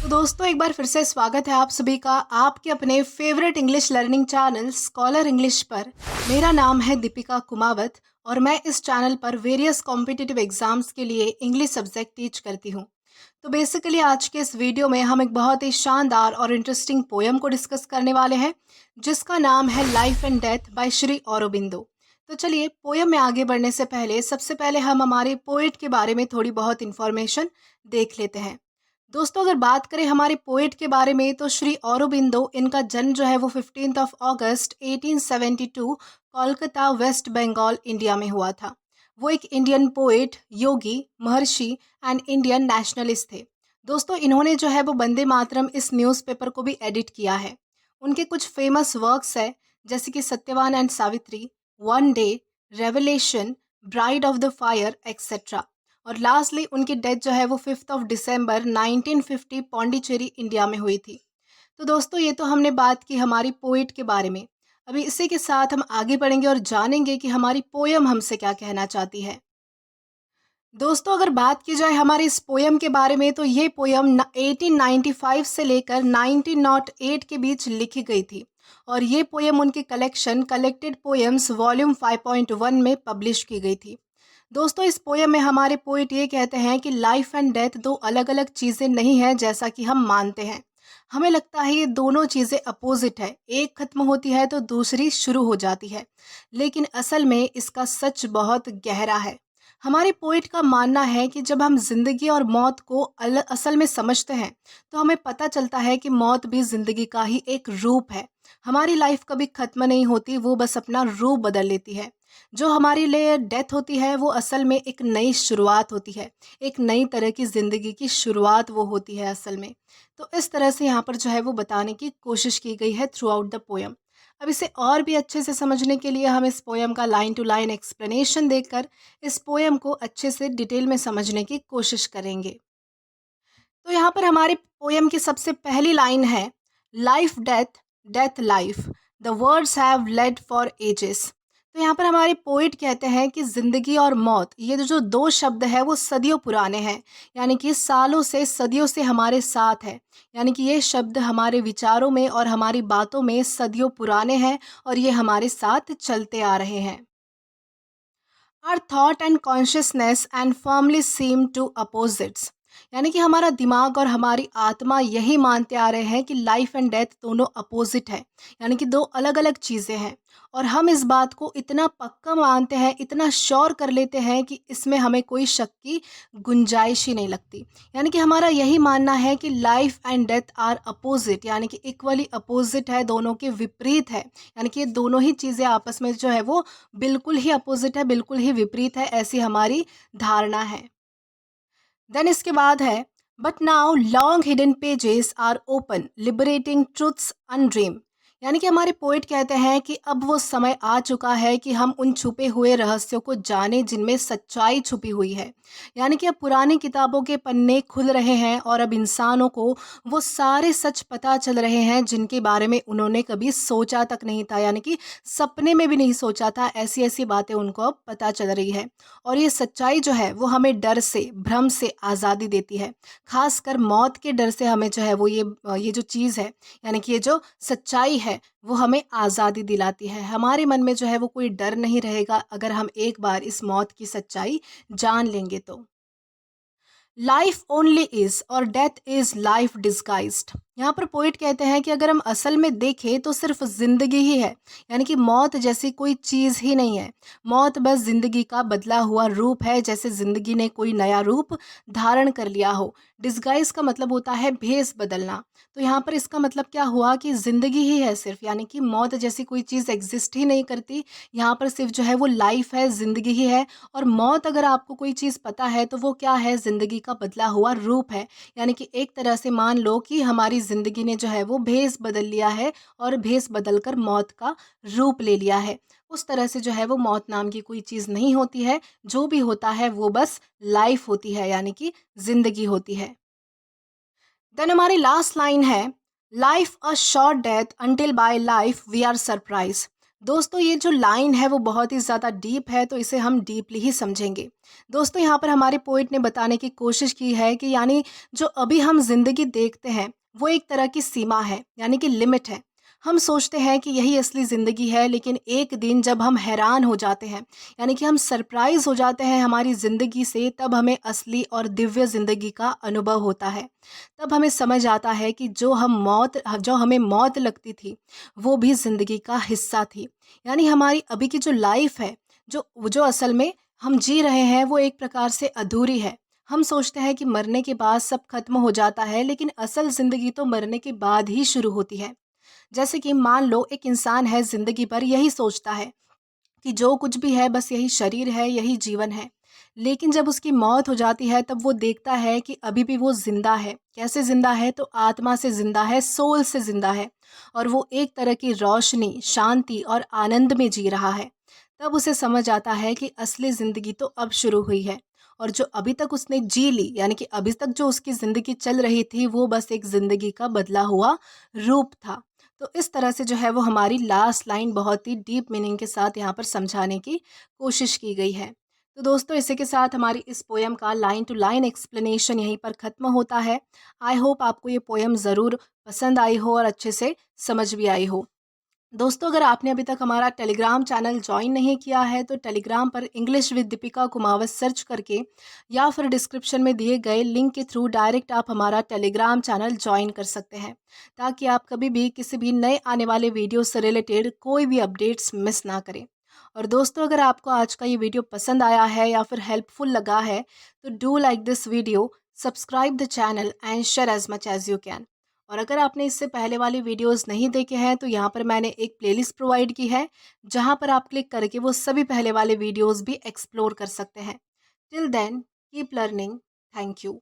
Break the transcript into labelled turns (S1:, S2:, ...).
S1: तो दोस्तों एक बार फिर से स्वागत है आप सभी का आपके अपने favourite English learning channel scholar English पर। मेरा नाम है दीपिका कुमावत और मैं इस चैनल पर वेरियस कॉम्पिटिटिव एग्जाम्स के लिए इंग्लिश सब्जेक्ट टीच करती हूँ। तो बेसिकली आज के इस वीडियो में हम एक बहुत ही शानदार और इंटरेस्टिंग पोयम को डिस्कस करने वाले हैं जिसका नाम है life and death by Shri Aurobindo. तो चलिए पोयम में आगे बढ़ने से पहले सबसे पहले हम हमारे पोएट के बारे में थोड़ी बहुत इन्फॉर्मेशन देख लेते हैं। दोस्तों अगर बात करें हमारे पोएट के बारे में तो श्री औरोबिंदो इनका जन्म जो है वो 15 अगस्त 1872 कोलकाता वेस्ट बंगाल इंडिया में हुआ था। वो एक Indian poet, Yogi, Maharshi and Indian nationalist थे। दोस्तों इन्होंने जो है वो वंदे मातरम इस न्यूज़पेपर को भी एडिट किया है। उनके कुछ फेमस वर्क्स है जैसे कि Satyavan and Savitri, one day, revelation, bride of the fire etcetera. और लास्टली उनकी डेथ जो है वो 5 दिसंबर 1950 पौंडीचेरी इंडिया में हुई थी। तो दोस्तों ये तो हमने बात की हमारी पोएट के बारे में। अभी इसी के साथ हम आगे बढ़ेंगे और जानेंगे कि हमारी पोयम हमसे क्या कहना चाहती है। दोस्तों अगर बात की जाए हमारे इस पोयम के बारे में तो ये पोयम 1895 से लेकर 1908 के बीच लिखी गई थी और ये पोयम उनके कलेक्शन कलेक्टेड पोएम्स वॉल्यूम 5.1 में पब्लिश की गई थी। दोस्तों इस पोयम में हमारे पोइट ये कहते हैं कि लाइफ एंड डेथ दो अलग अलग चीज़ें नहीं हैं जैसा कि हम मानते हैं। हमें लगता है ये दोनों चीज़ें अपोजिट है, एक खत्म होती है तो दूसरी शुरू हो जाती है, लेकिन असल में इसका सच बहुत गहरा है। हमारे पोइट का मानना है कि जब हम जिंदगी और मौत को असल में समझते हैं तो हमें पता चलता है कि मौत भी जिंदगी का ही एक रूप है। हमारी लाइफ कभी खत्म नहीं होती, वो बस अपना रूप बदल लेती है। जो हमारे लिए डेथ होती है वो असल में एक नई शुरुआत होती है, एक नई तरह की ज़िंदगी की शुरुआत वो होती है असल में। तो इस तरह से यहाँ पर जो है वो बताने की कोशिश की गई है थ्रू आउट द पोयम। अब इसे और भी अच्छे से समझने के लिए हम इस पोयम का लाइन टू लाइन एक्सप्लेनेशन देखकर इस पोयम को अच्छे से डिटेल में समझने की कोशिश करेंगे। तो यहाँ पर हमारे पोयम की सबसे पहली लाइन है life death, death life, the words have led for ages. तो यहाँ पर हमारे पोइट कहते हैं कि ज़िंदगी और मौत ये जो दो शब्द है वो सदियों पुराने हैं, यानी कि सालों से सदियों से हमारे साथ है। यानी कि ये शब्द हमारे विचारों में और हमारी बातों में सदियों पुराने हैं और ये हमारे साथ चलते आ रहे हैं। Are thought and consciousness and firmly seem to opposites. यानी कि हमारा दिमाग और हमारी आत्मा यही मानते आ रहे हैं कि लाइफ एंड डेथ दोनों अपोजिट है, यानी कि दो अलग अलग चीज़ें हैं। और हम इस बात को इतना पक्का मानते हैं, इतना श्योर कर लेते हैं कि इसमें हमें कोई शक की गुंजाइश ही नहीं लगती। यानी कि हमारा यही मानना है कि life and death are opposite, यानी कि इक्वली अपोजिट है, दोनों के विपरीत है। यानी कि ये दोनों ही चीज़ें आपस में जो है वो बिल्कुल ही अपोजिट है, बिल्कुल ही विपरीत है, ऐसी हमारी धारणा है। देन इसके बाद है but now long hidden pages are open liberating truths undreamt. यानी कि हमारे पोइट कहते हैं कि अब वो समय आ चुका है कि हम उन छुपे हुए रहस्यों को जानें जिनमें सच्चाई छुपी हुई है। यानी कि अब पुरानी किताबों के पन्ने खुल रहे हैं और अब इंसानों को वो सारे सच पता चल रहे हैं जिनके बारे में उन्होंने कभी सोचा तक नहीं था, यानी कि सपने में भी नहीं सोचा था। ऐसी ऐसी बातें उनको अब पता चल रही है और ये सच्चाई जो है वो हमें डर से, भ्रम से आज़ादी देती है। खासकर मौत के डर से हमें जो है वो ये जो चीज़ है, यानी कि ये जो सच्चाई है वो हमें आज़ादी दिलाती है। हमारे मन में जो है वो कोई डर नहीं रहेगा अगर हम एक बार इस मौत की सच्चाई जान लेंगे तो। लाइफ ओनली इज और डेथ इज लाइफ डिस्गाइज्ड। यहाँ पर पोइट कहते हैं कि अगर हम असल में देखें तो सिर्फ जिंदगी ही है, यानी कि मौत जैसी कोई चीज़ ही नहीं है। मौत बस जिंदगी का बदला हुआ रूप है, जैसे जिंदगी ने कोई नया रूप धारण कर लिया हो। डिस्गाइज का मतलब होता है भेस बदलना। तो यहाँ पर इसका मतलब क्या हुआ कि जिंदगी ही है सिर्फ, यानी कि मौत जैसी कोई चीज़ एग्जिस्ट ही नहीं करती। यहाँ पर सिर्फ जो है वो लाइफ है, जिंदगी ही है। और मौत अगर आपको कोई चीज़ पता है तो वो क्या है, जिंदगी का बदला हुआ रूप है। यानी कि एक तरह से मान लो कि हमारी ज़िंदगी ने जो है वो भेस बदल लिया है और भेस बदल कर मौत का रूप ले लिया है। उस तरह से जो है वो मौत नाम की कोई चीज़ नहीं होती है। जो भी होता है वो बस लाइफ होती है, यानी कि ज़िंदगी होती है। देन हमारी लास्ट लाइन है life a short death until by life we are surprise. दोस्तों ये जो लाइन है वो बहुत ही ज़्यादा डीप है, तो इसे हम डीपली ही समझेंगे। दोस्तों यहाँ पर हमारे पोएट ने बताने की कोशिश की है कि यानी जो अभी हम ज़िंदगी देखते हैं वो एक तरह की सीमा है, यानी कि लिमिट है। हम सोचते हैं कि यही असली ज़िंदगी है, लेकिन एक दिन जब हम हैरान हो जाते हैं, यानी कि हम सरप्राइज़ हो जाते हैं हमारी ज़िंदगी से, तब हमें असली और दिव्य ज़िंदगी का अनुभव होता है। तब हमें समझ आता है कि जो हमें मौत लगती थी वो भी ज़िंदगी का हिस्सा थी। यानी हमारी अभी की जो लाइफ है, जो असल में हम जी रहे हैं, वो एक प्रकार से अधूरी है। हम सोचते हैं कि मरने के बाद सब खत्म हो जाता है, लेकिन असल ज़िंदगी तो मरने के बाद ही शुरू होती है। जैसे कि मान लो एक इंसान है, ज़िंदगी भर यही सोचता है कि जो कुछ भी है बस यही शरीर है, यही जीवन है। लेकिन जब उसकी मौत हो जाती है तब वो देखता है कि अभी भी वो ज़िंदा है। कैसे ज़िंदा है? तो आत्मा से ज़िंदा है, सोल से ज़िंदा है, और वो एक तरह की रोशनी, शांति और आनंद में जी रहा है। तब उसे समझ आता है कि असली ज़िंदगी तो अब शुरू हुई है, और जो अभी तक उसने जी ली, यानी कि अभी तक जो उसकी ज़िंदगी चल रही थी, वो बस एक ज़िंदगी का बदला हुआ रूप था। तो इस तरह से जो है वो हमारी लास्ट लाइन बहुत ही डीप मीनिंग के साथ यहाँ पर समझाने की कोशिश की गई है। तो दोस्तों इसी के साथ हमारी इस पोएम का लाइन टू लाइन एक्सप्लेनेशन यहीं पर ख़त्म होता है। आई होप आपको ये पोएम ज़रूर पसंद आई हो और अच्छे से समझ भी आई हो। दोस्तों अगर आपने अभी तक हमारा टेलीग्राम चैनल ज्वाइन नहीं किया है तो टेलीग्राम पर English with Deepika Kumawat search करके या फिर डिस्क्रिप्शन में दिए गए लिंक के थ्रू डायरेक्ट आप हमारा टेलीग्राम चैनल ज्वाइन कर सकते हैं, ताकि आप कभी भी किसी भी नए आने वाले वीडियो से रिलेटेड कोई भी अपडेट्स मिस ना करें। और दोस्तों अगर आपको आज का ये वीडियो पसंद आया है या फिर हेल्पफुल लगा है तो do like this video, subscribe the channel and share as much as you can. और अगर आपने इससे पहले वाले वीडियोस नहीं देखे हैं तो यहाँ पर मैंने एक प्लेलिस्ट प्रोवाइड की है, जहाँ पर आप क्लिक करके वो सभी पहले वाले वीडियोस भी एक्सप्लोर कर सकते हैं। Till then keep learning. Thank you.